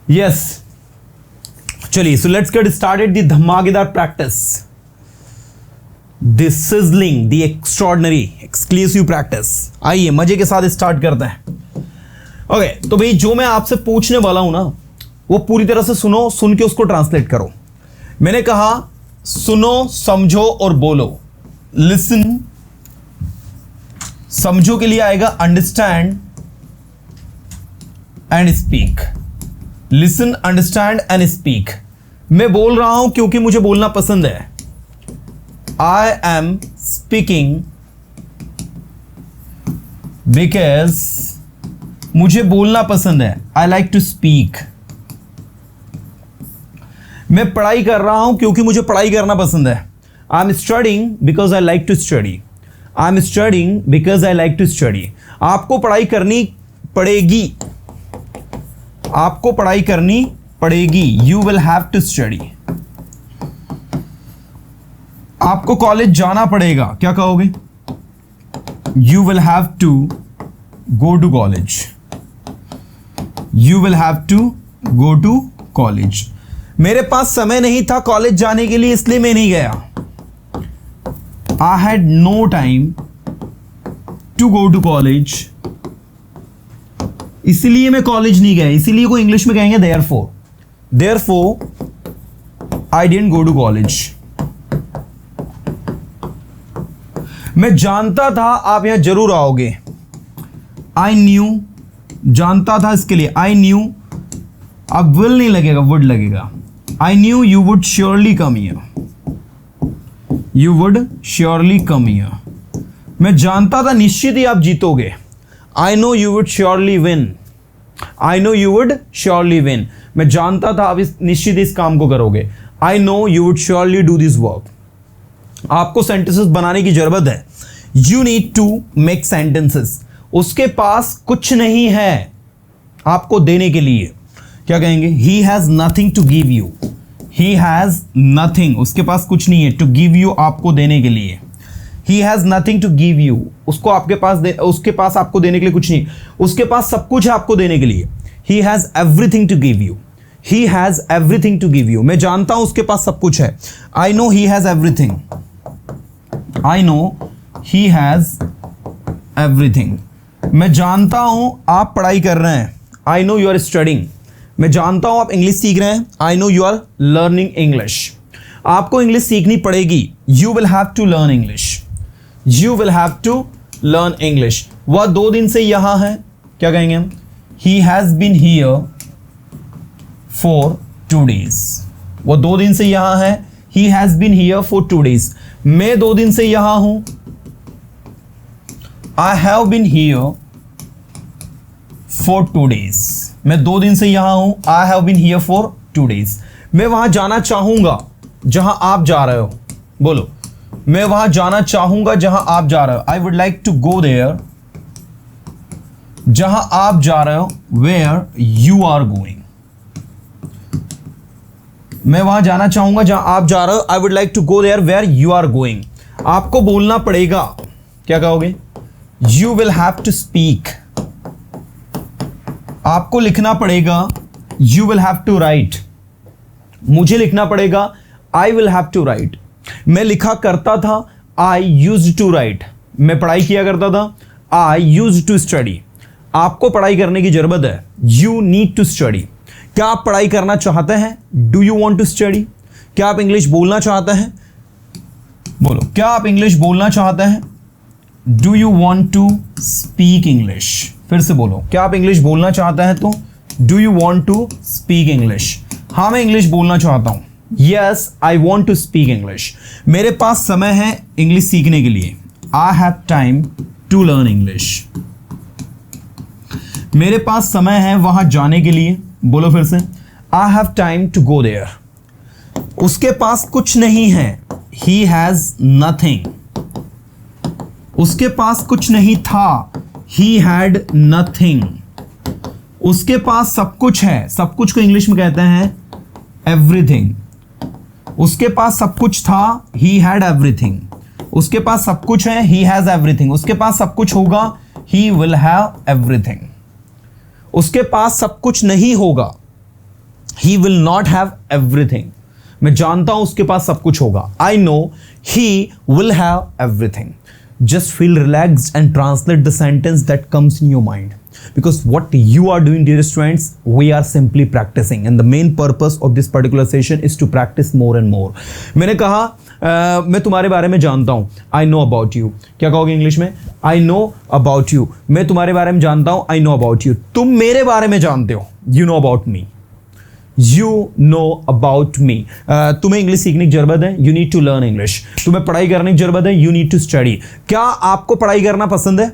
Yes, चलिए, so let's get started the धमाकेदार practice, the sizzling, the extraordinary exclusive practice. आइए मजे के साथ स्टार्ट करते हैं। ओके, तो भाई जो मैं आपसे पूछने वाला हूं ना, वो पूरी तरह से सुनो, सुन के उसको ट्रांसलेट करो। मैंने कहा सुनो, समझो और बोलो। लिसन, समझो के लिए आएगा understand and speak. Listen, understand and speak. मैं बोल रहा हूं क्योंकि मुझे बोलना पसंद है। आई एम स्पीकिंग बिकॉज मुझे बोलना पसंद है। I like to speak. मैं पढ़ाई कर रहा हूं क्योंकि मुझे पढ़ाई करना पसंद है। I am studying because I like to study. I am studying because I like to study. आपको पढ़ाई करनी पड़ेगी, आपको पढ़ाई करनी पड़ेगी। You will have to study. आपको कॉलेज जाना पड़ेगा, क्या कहोगे? You will have to go to college. You will have to go to college. मेरे पास समय नहीं था कॉलेज जाने के लिए, इसलिए मैं नहीं गया। I had no time to go to college, इसलिए मैं कॉलेज नहीं गया। इसीलिए को इंग्लिश में कहेंगे therefore. Therefore I didn't go to college. मैं जानता था आप यहां जरूर आओगे। आई न्यू, जानता था इसके लिए आई न्यू, अब विल नहीं लगेगा, वुड लगेगा। I knew you would surely come here. You would surely come here. मैं जानता था निश्चित ही आप जीतोगे। I know you would surely win. I know you would surely win. मैं जानता था आप निश्चित इस काम को करोगे। I know you would surely do this work. आपको सेंटेंसेस बनाने की जरूरत है। You need to make sentences. उसके पास कुछ नहीं है आपको देने के लिए, क्या कहेंगे? He has nothing to give you. He has nothing, उसके पास कुछ नहीं है, टू गिव यू, आपको देने के लिए। He has nothing to give you, उसको आपके पास उसके पास आपको देने के लिए कुछ नहीं। उसके पास सब कुछ है आपको देने के लिए। He has everything to give you. He has everything to give you. मैं जानता हूं उसके पास सब कुछ है। I know he has everything. I know he has everything. मैं जानता हूं आप पढ़ाई कर रहे हैं। I know you are studying. मैं जानता हूं आप इंग्लिश सीख रहे हैं। I know you are learning English. आपको इंग्लिश सीखनी पड़ेगी। You will have to learn English. You will have to learn English. वह 2 दिन से यहां है, क्या कहेंगे हम? He has been here for 2 days। वह 2 दिन से यहां है। He has been here for 2 days। मैं 2 दिन से यहां हूं। I have been here for 2 days। मैं 2 दिन से यहां हूं। I have been here for 2 days। मैं वहां जाना चाहूंगा जहां आप जा रहे हो। बोलो, मैं वहां जाना चाहूंगा जहां आप जा रहे हो। I would like to go there, जहां आप जा रहे हो, वेयर यू आर गोइंग। मैं वहां जाना चाहूंगा जहां आप जा रहे हो। I would like to go there where you are going. आपको बोलना पड़ेगा, क्या कहोगे? You will have to speak. आपको लिखना पड़ेगा। You will have to write. मुझे लिखना पड़ेगा। I will have to write. मैं लिखा करता था। I used to write. मैं पढ़ाई किया करता था। I used to study. आपको पढ़ाई करने की जरूरत है। You need to study. क्या आप पढ़ाई करना चाहते हैं? Do you want to study? क्या आप इंग्लिश बोलना चाहते हैं? बोलो, क्या आप इंग्लिश बोलना चाहते हैं? Do you want to speak English? फिर से बोलो, क्या आप इंग्लिश बोलना चाहते हैं? तो do you want to speak English? हाँ, मैं इंग्लिश बोलना चाहता हूं। Yes, I want to speak English. मेरे पास समय है इंग्लिश सीखने के लिए। I have time to learn English. मेरे पास समय है वहां जाने के लिए। बोलो फिर से, I have time to go there. उसके पास कुछ नहीं है। He has nothing. उसके पास कुछ नहीं था। He had nothing. उसके पास सब कुछ है। सब कुछ को इंग्लिश में कहते हैं एवरीथिंग। उसके पास सब कुछ था। He had everything. उसके पास सब कुछ है। He has everything. उसके पास सब कुछ होगा। He will have everything. उसके पास सब कुछ नहीं होगा। He will not have everything, मैं जानता हूं उसके पास सब कुछ होगा. आई know he will have everything. Just feel relaxed and translate the sentence that comes in your mind, because what you are doing, dear students, we are simply practicing, and the main purpose of this particular session is to practice more and more. मैंने कहा मैं तुम्हारे बारे में जानता हूँ. I know about you. क्या कहोगे इंग्लिश में? I know about you. मैं तुम्हारे बारे में जानता हूँ. I know about you. तुम मेरे बारे में जानते हो. You know about me. You know about me. तुम्हें इंग्लिश सीखने की जरूरत है. You need to learn English. तुम्हें पढ़ाई करने की जरूरत है. You need to study. क्या आपको पढ़ाई करना पसंद है?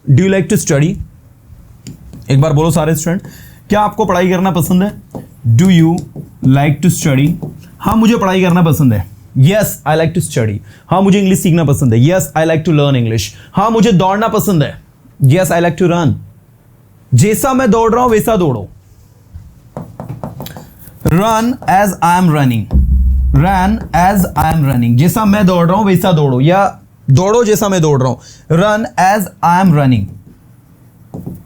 Do you like to study? एक बार बोलो सारे स्टूडेंट, क्या आपको पढ़ाई करना पसंद है? Do you like to study? हाँ, मुझे पढ़ाई करना पसंद है. Yes, I like to study. हाँ, मुझे इंग्लिश सीखना पसंद है. Yes, I like to learn English. हाँ, मुझे दौड़ना पसंद है. Yes, I like to run. जैसा मैं दौड़ रहा हूं वैसा दौड़ो. Run as I am running. Run as I am running. जैसा मैं दौड़ रहा हूं वैसा दौड़ो, या दौड़ो जैसा मैं दौड़ रहा हूं. Run as I am running.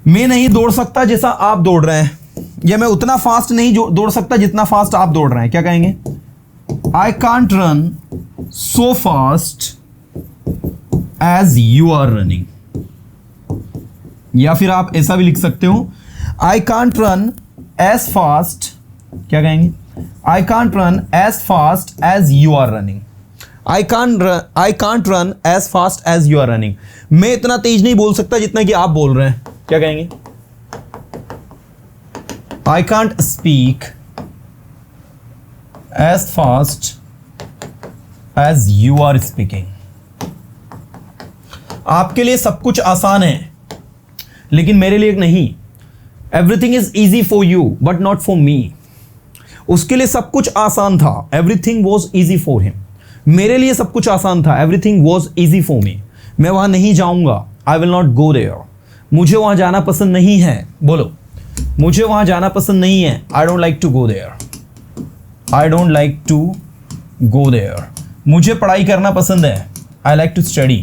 मैं नहीं दौड़ सकता जैसा आप दौड़ रहे हैं, या मैं उतना फास्ट नहीं दौड़ सकता जितना फास्ट आप दौड़ रहे हैं. क्या कहेंगे? I can't run so fast as you are running. या फिर आप ऐसा भी लिख सकते हो, I can't run as fast. क्या कहेंगे? I can't run as fast as you are running. I can't run as fast as you are running. मैं इतना तेज नहीं बोल सकता जितना कि आप बोल रहे हैं. क्या कहेंगे? I can't speak as fast as you are speaking. आपके लिए सब कुछ आसान है, लेकिन मेरे लिए नहीं. Everything is easy for you, but not for me. उसके लिए सब कुछ आसान था. Everything was easy for him. मेरे लिए सब कुछ आसान था. Everything was easy for me. मैं वहां नहीं जाऊंगा. I will not go there. मुझे वहां जाना पसंद नहीं है. बोलो, मुझे वहां जाना पसंद नहीं है. I don't like to go there. I don't like to go there. मुझे पढ़ाई करना पसंद है. I like to study.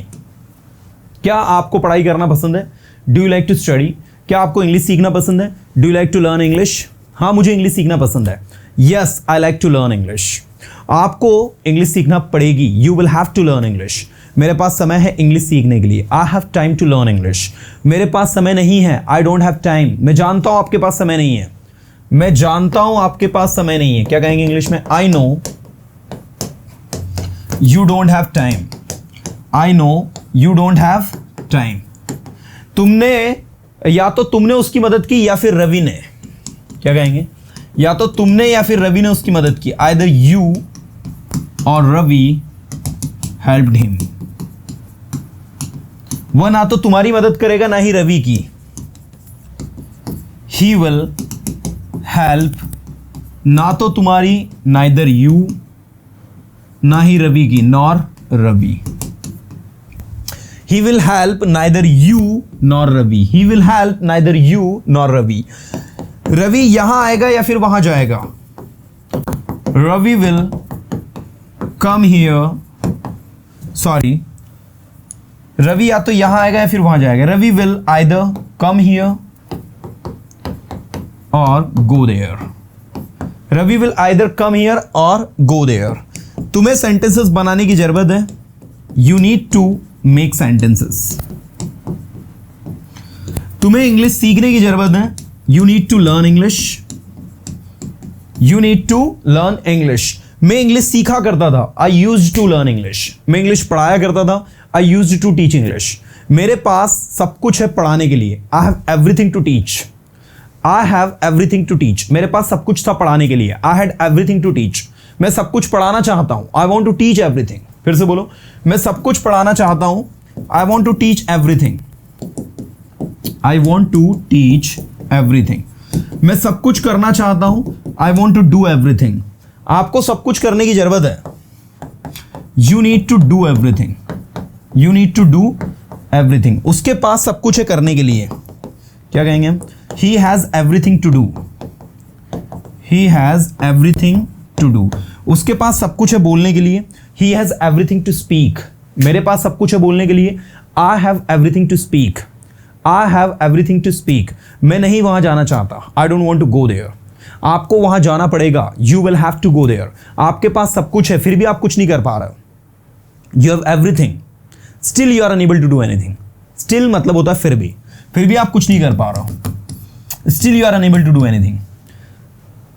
क्या आपको पढ़ाई करना पसंद है? Do you like to study? क्या आपको इंग्लिश सीखना पसंद है? Do you like to learn English? हाँ, मुझे इंग्लिश सीखना पसंद है. Yes, I like to learn English. आपको इंग्लिश सीखना पड़ेगी. You will have to learn English. मेरे पास समय है इंग्लिश सीखने के लिए. I have time to learn English. मेरे पास समय नहीं है. I don't have time. मैं जानता हूं आपके पास समय नहीं है. मैं जानता हूं आपके पास समय नहीं है. क्या कहेंगे इंग्लिश में? I know you don't have time. I know you don't have time. तुमने, या तो तुमने उसकी मदद की या फिर रवि ने. क्या कहेंगे? या तो तुमने या फिर रवि ने उसकी मदद की. Either you or Ravi helped him. वह ना तो तुम्हारी मदद करेगा ना ही रवि की. He will help, ना तो तुम्हारी, neither you, ना ही रवि की, nor Ravi. He will help neither you nor Ravi. He will help neither you nor Ravi. Ravi यहां आएगा या फिर वहां जाएगा. Ravi will come here. Sorry, Ravi या तो यहां आएगा या फिर वहां जाएगा. Ravi will either come here और go there. Ravi will either come here और गो देयर. तुम्हें सेंटेंसेस बनाने की जरूरत है. You need to make sentences. तुम्हें इंग्लिश सीखने की जरूरत है. You need to learn English. You need to learn English. मैं इंग्लिश सीखा करता था. I used to learn English. मैं इंग्लिश पढ़ाया करता था. I used to teach English. मेरे पास सब कुछ है पढ़ाने के लिए. I have everything to teach. I have everything to teach. मेरे पास सब कुछ था पढ़ाने के लिए. I had everything to teach. मैं सब कुछ पढ़ाना चाहता हूं. I want to teach everything. फिर से बोलो, मैं सब कुछ पढ़ाना चाहता हूं. I want to teach everything. I want to teach everything. मैं सब कुछ करना चाहता हूं. I want to do everything. आपको सब कुछ करने की जरूरत है. You need to do everything. You need to do everything. उसके पास सब कुछ है करने के लिए. क्या कहेंगे हम? He has everything to do. He has everything to do. उसके पास सब कुछ है बोलने के लिए. He has everything to speak. मेरे पास सब कुछ है बोलने के लिए. I have everything to speak. I have everything to speak. मैं नहीं वहां जाना चाहता. I don't want to go there. आपको वहां जाना पड़ेगा, you will have to go there. आपके पास सब कुछ है फिर भी आप कुछ नहीं कर पा रहे हो, you have everything still you are unable to do anything. Still मतलब होता है फिर भी आप कुछ नहीं कर पा रहे हो, still you are unable to do anything.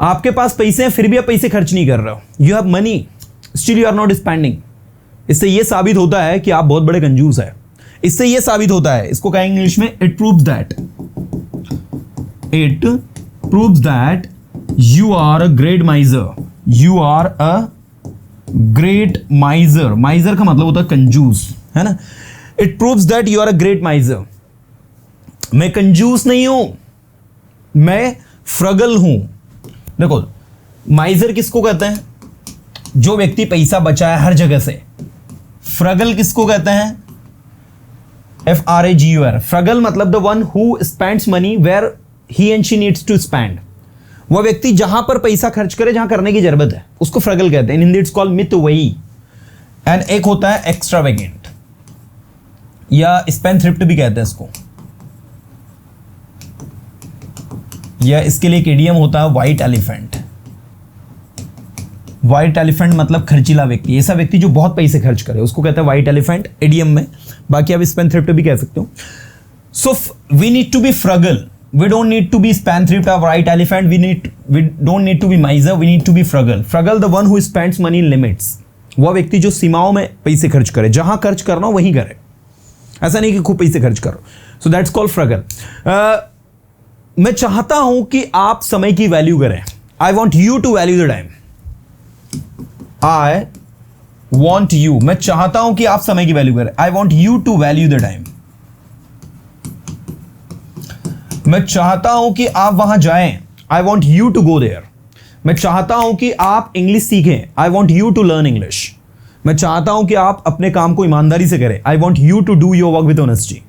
आपके पास पैसे हैं फिर भी आप पैसे खर्च नहीं कर रहे हो, you have money still you are not spending. इससे यह साबित होता है कि आप बहुत बड़े कंजूस है। इससे यह साबित होता है, इसको कहेंगे इंग्लिश में it proves that you are a great miser, you are a great miser. Miser का मतलब होता है कंजूस, है ना। It proves that you are a great miser. मैं कंजूस नहीं हूं, मैं फ्रगल हूं। देखो माइजर किसको कहते हैं, जो व्यक्ति पैसा बचाए हर जगह से। फ्रगल किसको कहते हैं, FRAGUR। फ्रगल मतलब the one who spends money where he and she needs to spend. वह व्यक्ति जहां पर पैसा खर्च करे जहां करने की जरूरत है, उसको फ्रगल कहते हैं। इन हिंदी इट्स कॉल्ड मितव्ययी। एंड एक होता है एक्स्ट्रावेगेंट या स्पेंडथ्रिफ्ट भी कहते हैं इसको, या इसके लिए एक इडियम होता है व्हाइट एलिफेंट। व्हाइट एलिफेंट मतलब खर्चीला व्यक्ति, ऐसा व्यक्ति जो बहुत पैसे खर्च करे उसको कहते हैं व्हाइट एलिफेंट इडियम में। बाकी आप स्पेंडथ्रिफ्ट भी कह सकते हो। So we need to be frugal, we don't need to be spendthrift और white elephant, we don't need to be miser, we need to be frugal. Frugal the one who spends money in limits. वह व्यक्ति जो सीमाओं में पैसे खर्च करे, जहां खर्च करना हो वहीं करे, ऐसा नहीं कि खूब पैसे खर्च करो। So that's called frugal. मैं चाहता हूं कि आप समय की वैल्यू करें। I want you to value the time. I want you, मैं चाहता हूं कि आप समय की वैल्यू करें। I want you to value the time. मैं चाहता हूं कि आप वहां जाएं। I want you to go there. मैं चाहता हूं कि आप इंग्लिश सीखें। I want you to learn English. मैं चाहता हूं कि आप अपने काम को ईमानदारी से करें। I want you to do your work with honesty.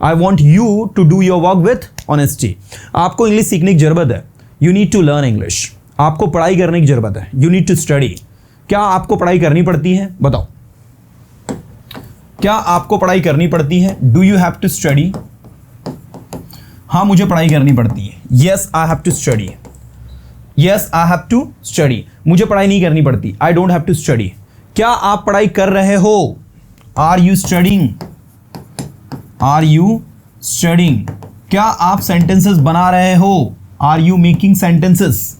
I want you to do your work with honesty. आपको इंग्लिश सीखने की जरूरत है, you need to learn English. आपको पढ़ाई करने की जरूरत है, यू नीड टू स्टडी। क्या आपको पढ़ाई करनी पड़ती है, बताओ, क्या आपको पढ़ाई करनी पड़ती है? Do you have to study? हाँ, मुझे पढ़ाई करनी पड़ती है। Yes I have to study. Yes I have to study. मुझे पढ़ाई नहीं करनी पड़ती, I don't have to study. क्या आप पढ़ाई कर रहे हो? Are you studying? Are you studying? क्या आप सेंटेंसेस बना रहे हो? Are you making sentences?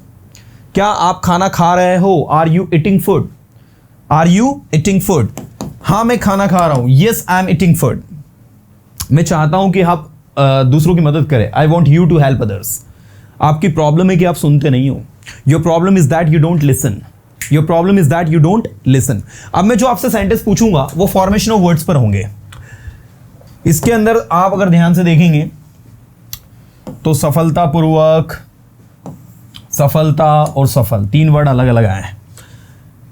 क्या आप खाना खा रहे हो? Are you eating food? Are you eating food? हाँ, मैं खाना खा रहा हूं। Yes I am eating food. मैं चाहता हूं कि आप दूसरों की मदद करें। I want you to help others. आपकी प्रॉब्लम है कि आप सुनते नहीं हो। Your problem is that you don't listen. Your problem is that you don't listen. अब मैं जो आपसे सेंटेंस पूछूंगा वो फॉर्मेशन ऑफ वर्ड्स पर होंगे। इसके अंदर आप अगर ध्यान से देखेंगे तो सफलतापूर्वक, सफलता और सफल, तीन वर्ड अलग अलग आए हैं।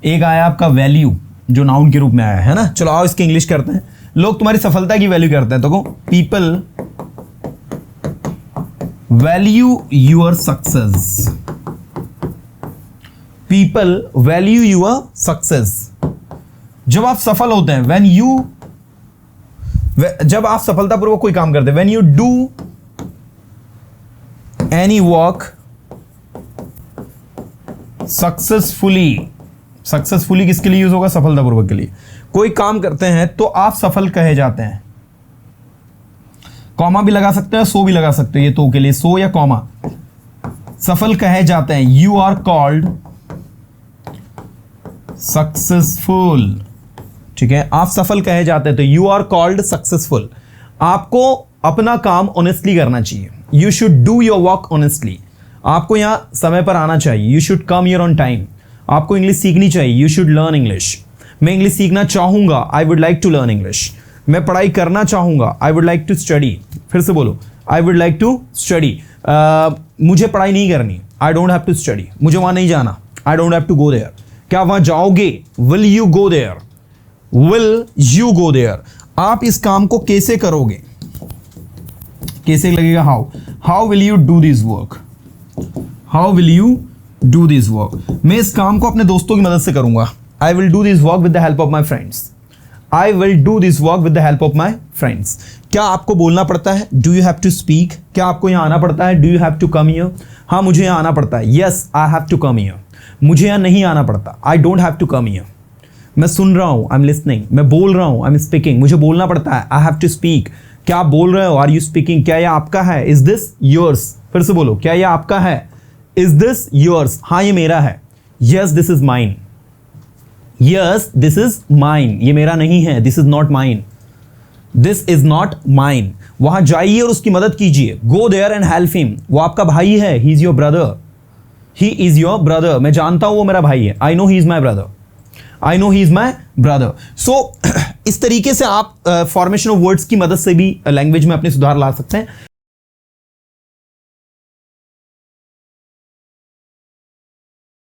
एक आया आपका वैल्यू जो नाउन के रूप में आया है ना। चलो आओ इसके इंग्लिश करते हैं। लोग तुम्हारी सफलता की वैल्यू करते हैं, तो people value your success. People value your success. जब आप सफल होते हैं, व्हेन यू, जब आप सफलतापूर्वक कोई काम करते हैं, when you do any work successfully. Successfully किसके लिए यूज होगा? सफलतापूर्वक के लिए। कोई काम करते हैं तो आप सफल कहे जाते हैं। कॉमा भी लगा सकते हैं, सो भी लगा सकते हैं, ये तो के लिए सो या कॉमा। सफल कहे जाते हैं। You are called successful. ठीक है, आप सफल कहे जाते हैं तो यू आर कॉल्ड सक्सेसफुल। आपको अपना काम ऑनेस्टली करना चाहिए। You should do your work honestly. आपको यहां समय पर आना चाहिए। You should come here on time. आपको इंग्लिश सीखनी चाहिए। You should learn English. मैं इंग्लिश सीखना चाहूंगा। I would like to learn English. मैं पढ़ाई करना चाहूंगा। I would like to study. फिर से बोलो, I would like to study. मुझे पढ़ाई नहीं करनी। I don't have to study. मुझे वहां नहीं जाना। आई don't have to go there. क्या वहां जाओगे? Will you go there? Will you go there? आप इस काम को कैसे करोगे? कैसे लगेगा? How. How will you do this work? How will you do this work? मैं इस काम को अपने दोस्तों की मदद से करूंगा। I will do this work with the help of my friends. I will do this work with the help of my friends. क्या आपको बोलना पड़ता है? Do you have to speak? क्या आपको यहाँ आना पड़ता है? Do you have to come here? हाँ, मुझे यहाँ आना पड़ता है। Yes, I have to come here. मुझे यहाँ नहीं आना पड़ता। I don't have to come here. मैं सुन रहा हूँ, आई एम लिसनिंग। मैं बोल रहा हूँ, आई एम स्पीकिंग। मुझे बोलना पड़ता है, आई हैव टू स्पीक। क्या आप बोल रहे हो? Are you speaking? क्या यह आपका है? Is this yours? फिर से बोलो, क्या यह आपका है? Is this yours? हाँ, ये मेरा है। Yes, this is mine. Yes, this is mine. ये मेरा नहीं है। This is not mine. This is not mine. वहां जाइए और उसकी मदद कीजिए। Go there and help him. वो आपका भाई है। He is your brother. He is your brother. मैं जानता हूं वो मेरा भाई है। I know he is my brother. I know he is my brother. So इस तरीके से आप फॉर्मेशन ऑफ वर्ड्स की मदद से भी लैंग्वेज में अपने सुधार ला सकते हैं।